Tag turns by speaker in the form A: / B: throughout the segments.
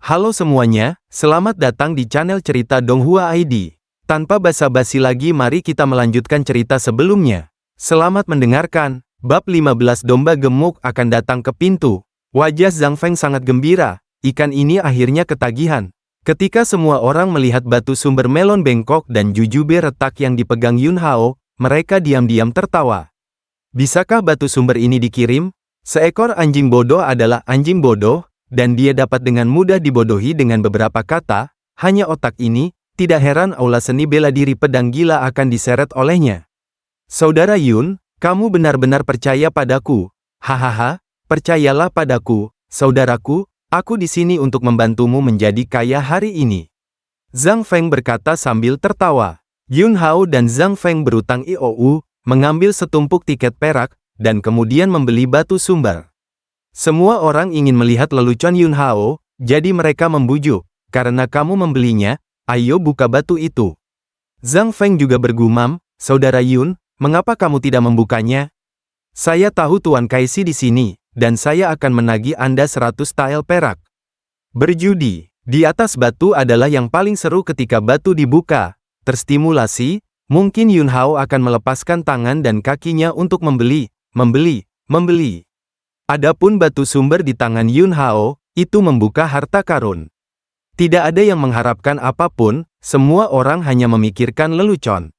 A: Halo semuanya, selamat datang di channel cerita Donghua ID. Tanpa basa-basi lagi mari kita melanjutkan cerita sebelumnya. Selamat mendengarkan, bab 15 domba gemuk akan datang ke pintu. Wajah Zhang Feng sangat gembira, ikan ini akhirnya ketagihan. Ketika semua orang melihat batu sumber melon bengkok dan jujube retak yang dipegang Yun Hao, mereka diam-diam tertawa. Bisakah batu sumber ini dikirim? Seekor anjing bodoh adalah anjing bodoh, dan dia dapat dengan mudah dibodohi dengan beberapa kata, hanya otak ini, tidak heran aula seni bela diri pedang gila akan diseret olehnya. Saudara Yun, kamu benar-benar percaya padaku. Hahaha, percayalah padaku, saudaraku, aku di sini untuk membantumu menjadi kaya hari ini. Zhang Feng berkata sambil tertawa. Yun Hao dan Zhang Feng berutang IOU, mengambil setumpuk tiket perak, dan kemudian membeli batu sumber. Semua orang ingin melihat lelucon Yun Hao, jadi mereka membujuk, karena kamu membelinya, ayo buka batu itu. Zhang Feng juga bergumam, saudara Yun, mengapa kamu tidak membukanya? Saya tahu Tuan Kaisi di sini, dan saya akan menagih Anda 100 tael perak. Berjudi, di atas batu adalah yang paling seru ketika batu dibuka, terstimulasi, mungkin Yun Hao akan melepaskan tangan dan kakinya untuk membeli. Adapun batu sumber di tangan Yun Hao, itu membuka harta karun. Tidak ada yang mengharapkan apapun, semua orang hanya memikirkan lelucon.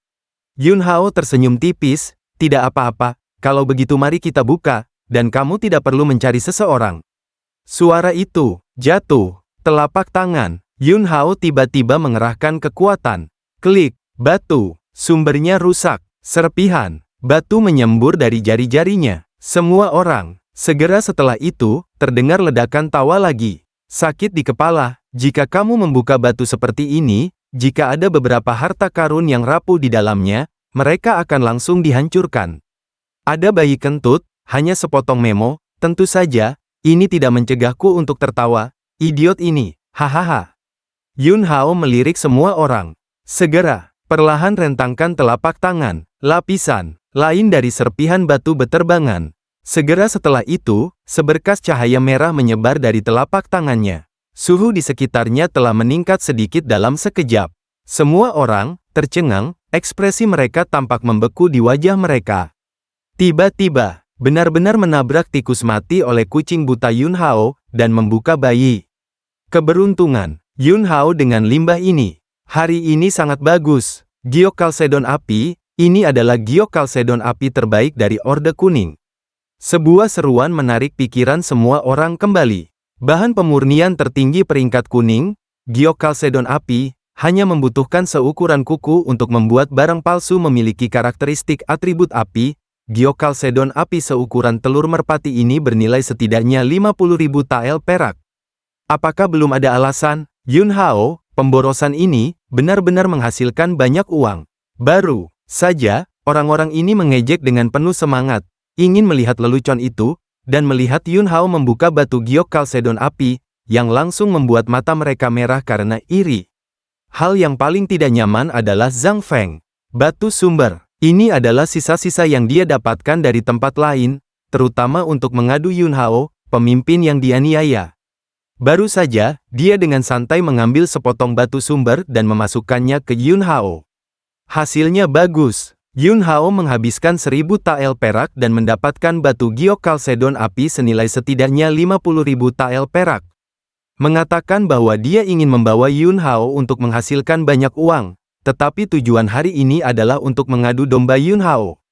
A: Yun Hao tersenyum tipis, tidak apa-apa, kalau begitu mari kita buka, dan kamu tidak perlu mencari seseorang. Suara itu, jatuh, telapak tangan, Yun Hao tiba-tiba mengerahkan kekuatan. Klik, batu, sumbernya rusak, serpihan, batu menyembur dari jari-jarinya. Semua orang. Segera setelah itu, terdengar ledakan tawa lagi. Sakit di kepala, jika kamu membuka batu seperti ini, jika ada beberapa harta karun yang rapuh di dalamnya, mereka akan langsung dihancurkan. Ada bayi kentut, hanya sepotong memo, tentu saja, ini tidak mencegahku untuk tertawa, idiot ini, hahaha. Yun Hao melirik semua orang. Segera, perlahan rentangkan telapak tangan, lapisan lain dari serpihan batu beterbangan. Segera setelah itu, seberkas cahaya merah menyebar dari telapak tangannya. Suhu di sekitarnya telah meningkat sedikit dalam sekejap. Semua orang tercengang, ekspresi mereka tampak membeku di wajah mereka. Tiba-tiba, benar-benar menabrak tikus mati oleh kucing buta Yun Hao, dan membuka bayi. Keberuntungan, Yun Hao dengan limbah ini. Hari ini sangat bagus. Giok Kalsedon Api, ini adalah Giok Kalsedon Api terbaik dari Orde Kuning. Sebuah seruan menarik pikiran semua orang kembali. Bahan pemurnian tertinggi peringkat kuning, Giok Kalsedon Api, hanya membutuhkan seukuran kuku untuk membuat barang palsu memiliki karakteristik atribut api. Giok Kalsedon Api seukuran telur merpati ini bernilai setidaknya 50.000 tael perak. Apakah belum ada alasan? Yun Hao, pemborosan ini, benar-benar menghasilkan banyak uang. Baru saja, orang-orang ini mengejek dengan penuh semangat. Ingin melihat lelucon itu, dan melihat Yun Hao membuka batu Giok Kalsedon Api, yang langsung membuat mata mereka merah karena iri. Hal yang paling tidak nyaman adalah Zhang Feng. Batu sumber, ini adalah sisa-sisa yang dia dapatkan dari tempat lain, terutama untuk mengadu Yun Hao, pemimpin yang dianiaya. Baru saja, dia dengan santai mengambil sepotong batu sumber dan memasukkannya ke Yun Hao. Hasilnya bagus. Yun Hao menghabiskan 1000 tael perak dan mendapatkan batu Giok Kalsedon Api senilai setidaknya 50.000 tael perak. Mengatakan bahwa dia ingin membawa Yun Hao untuk menghasilkan banyak uang, tetapi tujuan hari ini adalah untuk mengadu domba Yun Hao.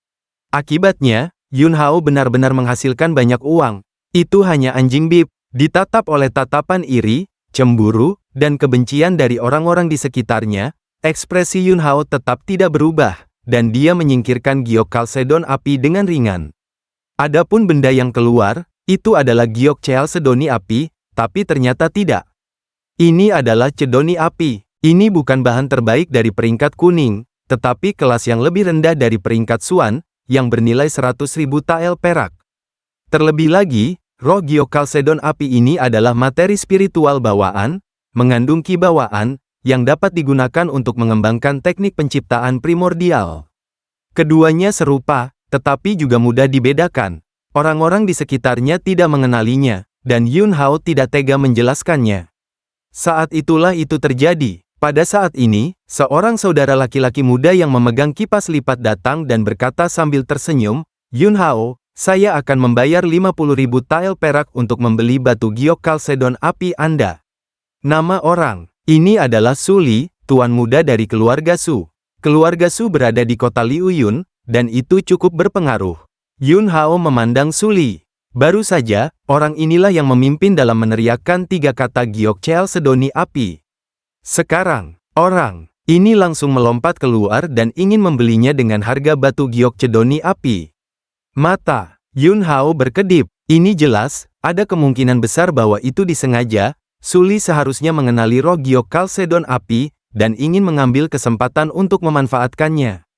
A: Akibatnya, Yun Hao benar-benar menghasilkan banyak uang. Itu hanya anjing bib, ditatap oleh tatapan iri, cemburu, dan kebencian dari orang-orang di sekitarnya, ekspresi Yun Hao tetap tidak berubah. Dan dia menyingkirkan Giok Kalsedon Api dengan ringan. Adapun benda yang keluar, itu adalah Giok Chalcedony Api, tapi ternyata tidak. Ini adalah Cedony Api. Ini bukan bahan terbaik dari peringkat kuning, tetapi kelas yang lebih rendah dari peringkat Suan, yang bernilai 100.000 tael perak. Terlebih lagi, roh Giok Kalsedon Api ini adalah materi spiritual bawaan, mengandung ki bawaan, yang dapat digunakan untuk mengembangkan teknik penciptaan primordial. Keduanya serupa, tetapi juga mudah dibedakan. Orang-orang di sekitarnya tidak mengenalinya, dan Yun Hao tidak tega menjelaskannya. Saat itulah itu terjadi. Pada saat ini, seorang saudara laki-laki muda yang memegang kipas lipat datang dan berkata sambil tersenyum, Yun Hao, saya akan membayar 50.000 tael perak untuk membeli batu giok kalsedon api Anda. Nama orang ini adalah Su Li, tuan muda dari keluarga Su. Keluarga Su berada di kota Liu Yun, dan itu cukup berpengaruh. Yun Hao memandang Su Li. Baru saja, orang inilah yang memimpin dalam meneriakkan 3 kata giok kalsedoni api. Sekarang, orang ini langsung melompat keluar dan ingin membelinya dengan harga batu giok cedoni api. Mata Yun Hao berkedip. Ini jelas, ada kemungkinan besar bahwa itu disengaja. Su Li seharusnya mengenali roh giok kalsedon api, dan ingin mengambil kesempatan untuk memanfaatkannya.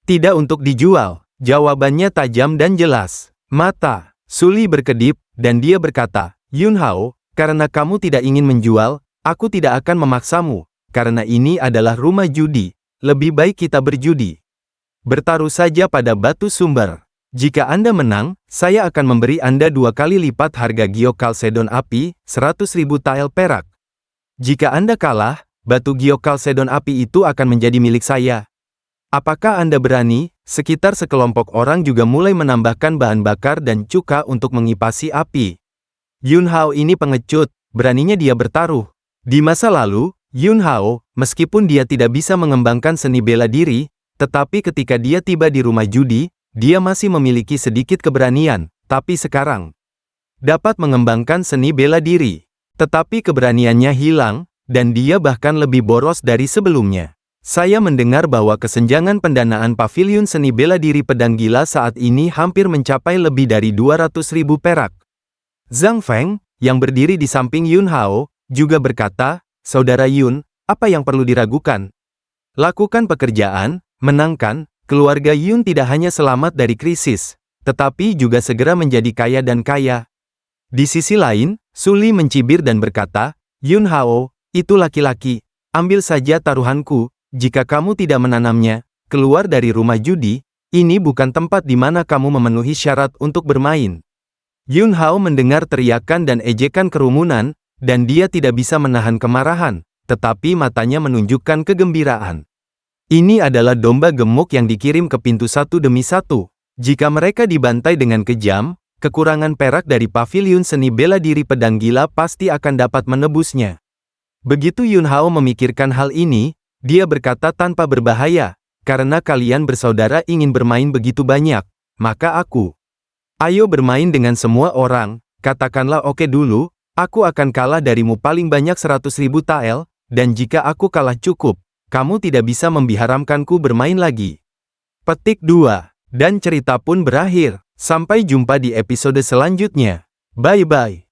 A: Tidak untuk dijual. Jawabannya tajam dan jelas. Mata Su Li berkedip, dan dia berkata, Yun Hao, karena kamu tidak ingin menjual, aku tidak akan memaksamu, karena ini adalah rumah judi. Lebih baik kita berjudi. Bertaruh saja pada batu sumber. Jika Anda menang, saya akan memberi Anda 2 kali lipat harga giok kalsedon api, 100.000 tael perak. Jika Anda kalah, batu giok kalsedon api itu akan menjadi milik saya. Apakah Anda berani? Sekitar sekelompok orang juga mulai menambahkan bahan bakar dan cuka untuk mengipasi api. Yun Hao ini pengecut, beraninya dia bertaruh. Di masa lalu, Yun Hao, meskipun dia tidak bisa mengembangkan seni bela diri, tetapi ketika dia tiba di rumah judi, dia masih memiliki sedikit keberanian, tapi sekarang dapat mengembangkan seni bela diri. Tetapi keberaniannya hilang, dan dia bahkan lebih boros dari sebelumnya. Saya mendengar bahwa kesenjangan pendanaan paviliun seni bela diri pedang gila saat ini hampir mencapai lebih dari 200.000 perak. Zhang Feng, yang berdiri di samping Yun Hao, juga berkata, Saudara Yun, apa yang perlu diragukan? Lakukan pekerjaan, menangkan, keluarga Yun tidak hanya selamat dari krisis, tetapi juga segera menjadi kaya dan kaya. Di sisi lain, Su Li mencibir dan berkata, Yun Hao, itu laki-laki, ambil saja taruhanku, jika kamu tidak menanamnya, keluar dari rumah judi, ini bukan tempat di mana kamu memenuhi syarat untuk bermain. Yun Hao mendengar teriakan dan ejekan kerumunan, dan dia tidak bisa menahan kemarahan, tetapi matanya menunjukkan kegembiraan. Ini adalah domba gemuk yang dikirim ke pintu satu demi satu. Jika mereka dibantai dengan kejam, kekurangan perak dari paviliun seni bela diri pedang gila pasti akan dapat menebusnya. Begitu Yun Hao memikirkan hal ini, dia berkata tanpa berbahaya, karena kalian bersaudara ingin bermain begitu banyak, maka aku. Ayo bermain dengan semua orang, katakanlah oke dulu, aku akan kalah darimu paling banyak 100.000 tael, dan jika aku kalah cukup, kamu tidak bisa membiaramkanku bermain lagi. Petik 2. Dan cerita pun berakhir. Sampai jumpa di episode selanjutnya. Bye-bye.